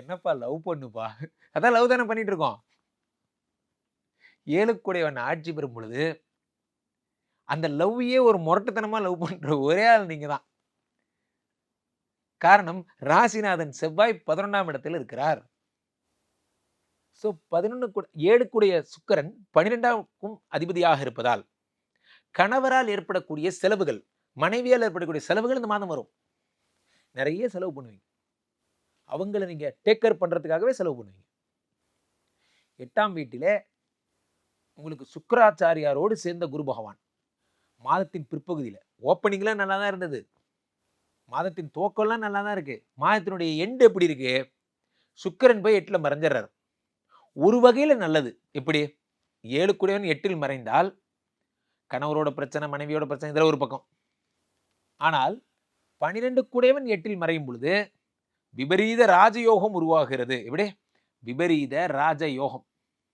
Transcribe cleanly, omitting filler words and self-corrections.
என்னப்பா லவ் பண்ணுப்பா. அதான் லவ் தானே பண்ணிட்டு இருக்கோம். 7க்குடையவன் ஆட்சி பெறும் பொழுது, அந்த லவ்வையே ஒரு முரட்டுத்தனமா லவ் பண்ற ஒரே ஆள் நீங்க தான். காரணம் ராசிநாதன் செவ்வாய் 11ஆம் இடத்தில் இருக்கிறார். சோ 11 7க்குடைய சுக்கிரன் 12க்கும் அதிபதியாக இருப்பதால், கணவரால் ஏற்படக்கூடிய செலவுகள், மனைவியால் ஏற்படக்கூடிய செலவுகள் இந்த மாதம் வரும். நெறைய செலவு பண்ணுவீங்க. அவங்கள நீங்க டேக் கேர் பண்றதுக்காகவே செலவு பண்ணுவீங்க. 8ஆம் வீட்டிலே உங்களுக்கு சுக்கிராச்சாரியாரோடு சேர்ந்த குரு பகவான். மாதத்தின் பிற்பகுதியில. ஓப்பனிங்லாம் நல்லா தான் இருந்தது. மாதத்தின் துவக்கம்லாம் நல்லா தான் இருக்கு. மாதத்தினுடைய எண்ட் எப்படி இருக்கு? சுக்கிரன் போய் 8ல மறைஞ்சிடுறாரு. ஒரு வகையில நல்லது. எப்படி? 7 கூடியவன் 8ல் மறைந்தால், கணவரோட பிரச்சனை, மனைவியோட பிரச்சனை இதெல்லாம் ஒரு பக்கம். ஆனால் 12 கூடியவன் 8ல் மறையும் பொழுது, விபரீத ராஜயோகம் உருவாகிறது. எப்படி? விபரீத ராஜயோகம்.